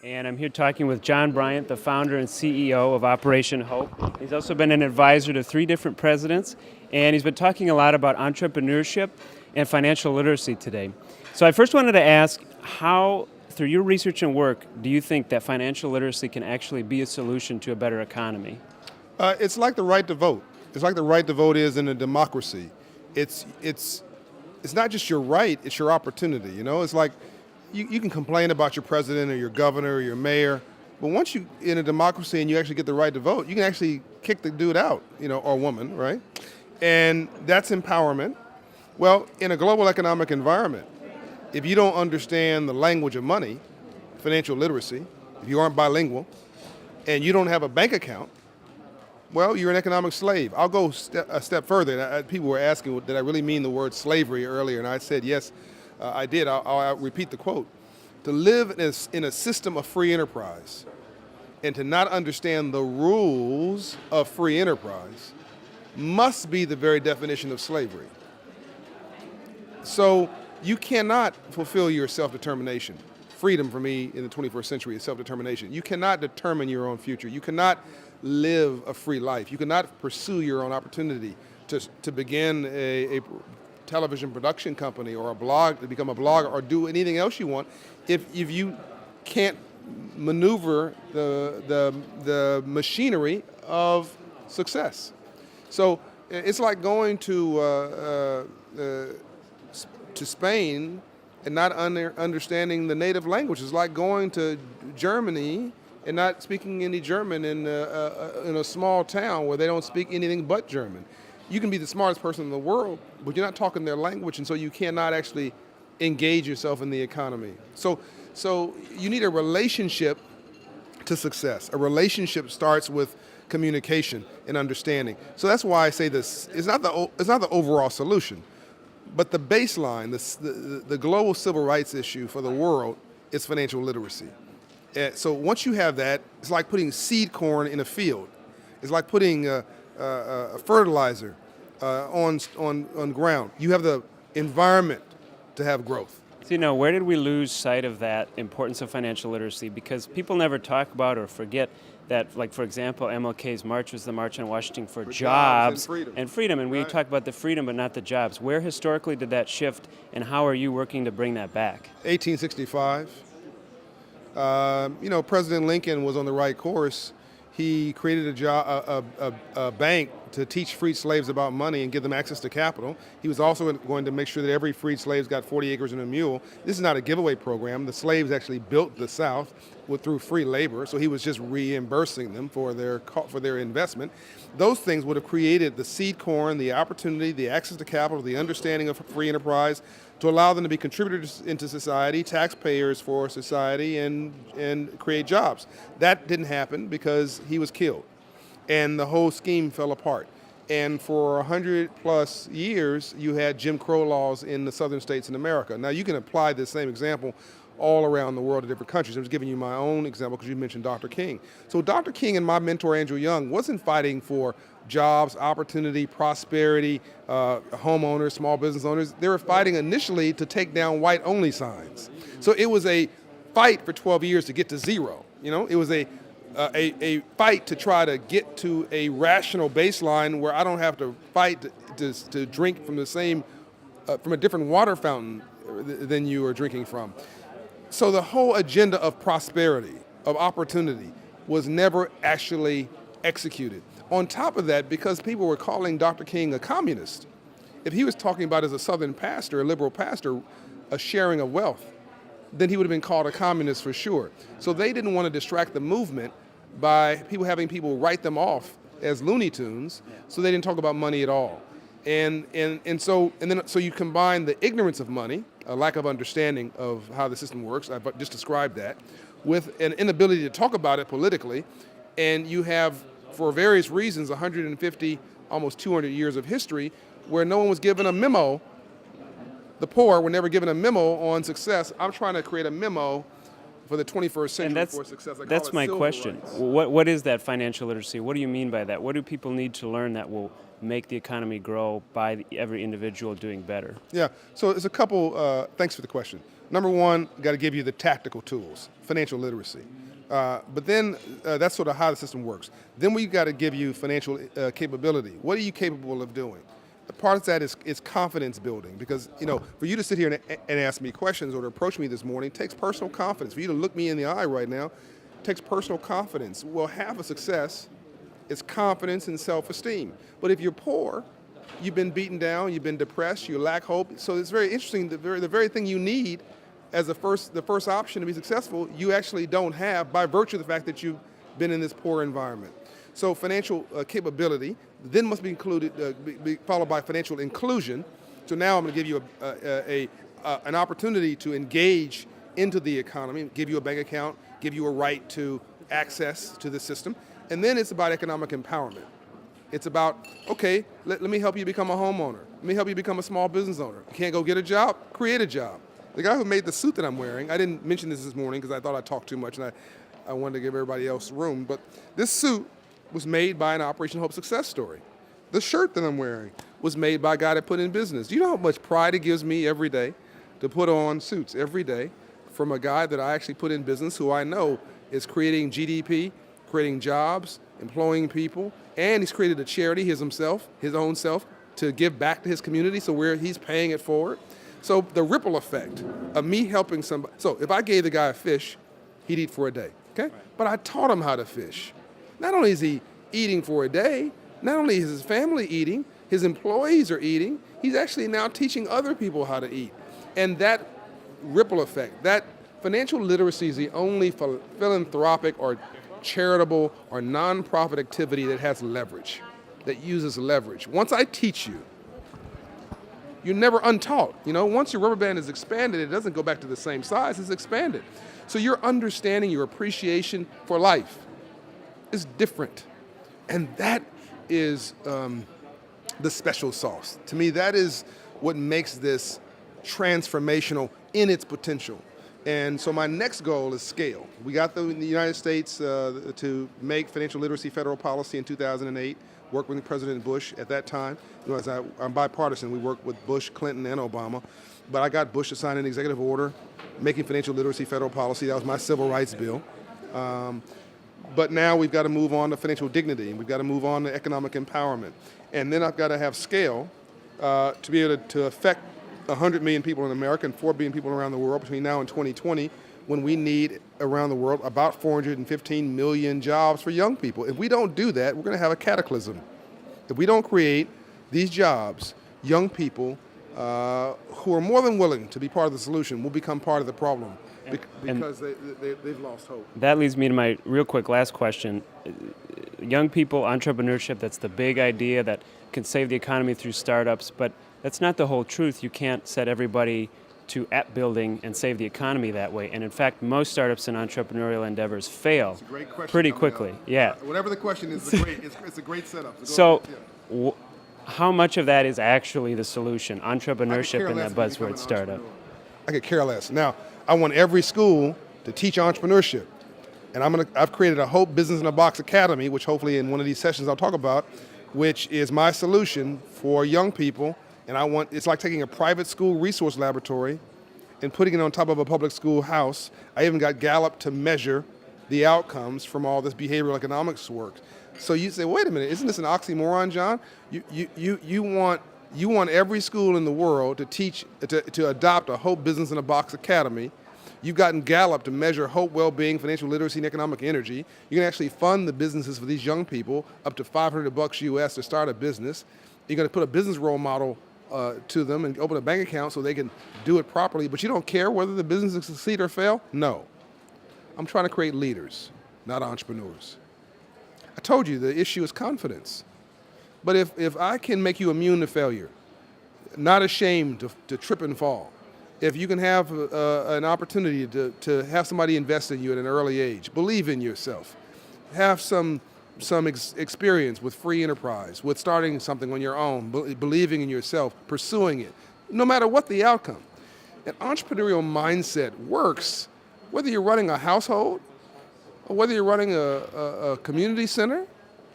And I'm here talking with John Bryant, the founder and CEO of Operation Hope. He's also been an advisor to 3 different presidents, and he's been talking a lot about entrepreneurship and financial literacy today. So I first wanted to ask, how, through your research and work, do you think that financial literacy can actually be a solution to a better economy? It's like the right to vote. It's like the right to vote is in a democracy. It's not just your right, it's your opportunity. You know, it's like you can complain about your president or your governor or your mayor, but once you in a democracy and you actually get the right to vote, you can actually kick the dude out, you know, or woman, right? And that's empowerment. Well, in a global economic environment, if you don't understand the language of money, financial literacy, if you aren't bilingual, and you don't have a bank account, well, you're an economic slave. I'll go a step further. People were asking, did I really mean the word slavery earlier? And I said, yes, I did. I'll repeat the quote. To live in a system of free enterprise and to not understand the rules of free enterprise must be the very definition of slavery. So you cannot fulfill your self-determination. Freedom for me in the 21st century is self-determination. You cannot determine your own future. You cannot live a free life. You cannot pursue your own opportunity to begin a television production company or a blog, to become a blogger or do anything else you want if you can't maneuver the machinery of success. So it's like going to Spain and not understanding the native language. It's like going to Germany and not speaking any German in a small town where they don't speak anything but German. You can be the smartest person in the world, but you're not talking their language, and so you cannot actually engage yourself in the economy. So you need a relationship to success. A relationship starts with communication and understanding. So that's why I say this. It's not the overall solution, but the baseline, the global civil rights issue for the world is financial literacy. So once you have that, it's like putting seed corn in a field. It's like putting a fertilizer on ground. You have the environment to have growth. So, you know, where did we lose sight of that importance of financial literacy? Because people never talk about or forget that, like, for example, MLK's march was the March on Washington for jobs and freedom. And we talk about the freedom but not the jobs. Where historically did that shift, and how are you working to bring that back? 1865. President Lincoln was on the right course. He created a bank to teach freed slaves about money and give them access to capital. He was also going to make sure that every freed slave got 40 acres and a mule. This is not a giveaway program. The slaves actually built the South through free labor, so he was just reimbursing them for their investment. Those things would have created the seed corn, the opportunity, the access to capital, the understanding of free enterprise, to allow them to be contributors into society, taxpayers for society, and create jobs. That didn't happen because he was killed, and the whole scheme fell apart. And for 100 plus years, you had Jim Crow laws in the southern states in America. Now you can apply this same example all around the world to different countries. I'm just giving you my own example because you mentioned Dr. King. So Dr. King and my mentor, Andrew Young, wasn't fighting for jobs, opportunity, prosperity, homeowners, small business owners. They were fighting initially to take down white-only signs. So it was a fight for 12 years to get to zero. You know, it was a fight to try to get to a rational baseline where I don't have to fight to drink from from a different water fountain than you are drinking from. So the whole agenda of prosperity, of opportunity, was never actually executed. On top of that, because people were calling Dr. King a communist, if he was talking about as a Southern pastor, a liberal pastor, a sharing of wealth, then he would have been called a communist for sure. So they didn't want to distract the movement by having people write them off as Looney Tunes, so they didn't talk about money at all. So you combine the ignorance of money, a lack of understanding of how the system works, I've just described that, with an inability to talk about it politically, and you have, for various reasons, 150, almost 200 years of history where no one was given a memo. The poor were never given a memo on success. I'm trying to create a memo for the 21st century And for success. I call that's it my silver question. rights. What is that financial literacy? What do you mean by that? What do people need to learn that will make the economy grow by every individual doing better? Yeah, so there's a couple, thanks for the question. Number one, got to give you the tactical tools, financial literacy. But then that's sort of how the system works. Then we got to give you financial capability. What are you capable of doing? Part of that is confidence building, because for you to sit here and ask me questions or to approach me this morning takes personal confidence. For you to look me in the eye right now takes personal confidence. Well, half of success is confidence and self-esteem. But if you're poor, you've been beaten down, you've been depressed, you lack hope. So it's very interesting. The very thing you need as the first option to be successful, you actually don't have by virtue of the fact that you've been in this poor environment. So financial capability then must be included, be followed by financial inclusion. So now I'm going to give you an opportunity to engage into the economy, give you a bank account, give you a right to access to the system. And then it's about economic empowerment. It's about, okay, let me help you become a homeowner. Let me help you become a small business owner. You can't go get a job? Create a job. The guy who made the suit that I'm wearing, I didn't mention this morning because I thought I talked too much and I wanted to give everybody else room, but this suit was made by an Operation Hope success story. The shirt that I'm wearing was made by a guy that put in business. Do you know how much pride it gives me every day to put on suits every day from a guy that I actually put in business who I know is creating GDP, creating jobs, employing people, and he's created a charity, his own self, to give back to his community, so he's paying it forward. So the ripple effect of me helping somebody. So if I gave the guy a fish, he'd eat for a day, okay? Right. But I taught him how to fish. Not only is he eating for a day, not only is his family eating, his employees are eating, he's actually now teaching other people how to eat. And that ripple effect, that financial literacy is the only philanthropic or charitable or nonprofit activity that has leverage, that uses leverage. Once I teach you, you're never untaught. Once your rubber band is expanded, it doesn't go back to the same size, it's expanded. So your understanding, your appreciation for life is different. And that is the special sauce. To me, that is what makes this transformational in its potential. And so my next goal is scale. We got the United States to make financial literacy federal policy in 2008, worked with President Bush at that time. I'm bipartisan. We worked with Bush, Clinton, and Obama. But I got Bush to sign an executive order making financial literacy federal policy. That was my civil rights bill. But now we've got to move on to financial dignity, and we've got to move on to economic empowerment. And then I've got to have scale to be able to affect 100 million people in America and 4 billion people around the world between now and 2020, when we need around the world about 415 million jobs for young people. If we don't do that, we're going to have a cataclysm. If we don't create these jobs, young people who are more than willing to be part of the solution will become part of the problem because they've lost hope. That leads me to my real quick last question. Young people, entrepreneurship, that's the big idea that can save the economy through startups, but that's not the whole truth. You can't set everybody to app building and save the economy that way. And in fact, most startups and entrepreneurial endeavors fail pretty quickly. Yeah. Whatever the question is, it's a great setup. So how much of that is actually the solution? Entrepreneurship and that buzzword startup. I could care less. Now, I want every school to teach entrepreneurship. And I've created a Hope Business in a Box Academy, which hopefully in one of these sessions I'll talk about, which is my solution for young people. And it's like taking a private school resource laboratory and putting it on top of a public school house. I even got Gallup to measure the outcomes from all this behavioral economics work. So you say, wait a minute, isn't this an oxymoron, John? You want every school in the world to adopt a Hope Business in a Box Academy. You've gotten Gallup to measure hope, well-being, financial literacy, and economic energy. You can actually fund the businesses for these young people up to $500 US to start a business. You're going to put a business role model to them and open a bank account so they can do it properly, but you don't care whether the business will succeed or fail? No. I'm trying to create leaders, not entrepreneurs. I told you the issue is confidence. But if I can make you immune to failure, not ashamed to trip and fall, if you can have an opportunity to have somebody invest in you at an early age, believe in yourself, have some experience with free enterprise, with starting something on your own, believing in yourself, pursuing it, no matter what the outcome. An entrepreneurial mindset works Whether you're running a household, or whether you're running a community center,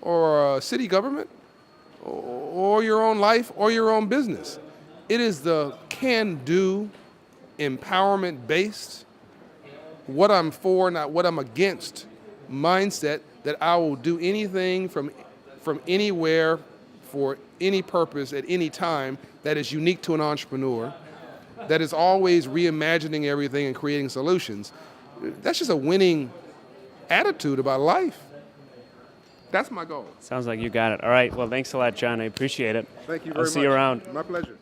or a city government, or your own life, or your own business. It is the can-do, empowerment-based, what I'm for, not what I'm against mindset that I will do anything from anywhere for any purpose at any time that is unique to an entrepreneur, that is always reimagining everything and creating solutions. That's just a winning attitude about life. That's my goal. Sounds like you got it. All right. Well, thanks a lot, John. I appreciate it. Thank you very I'll much. see you around. My pleasure.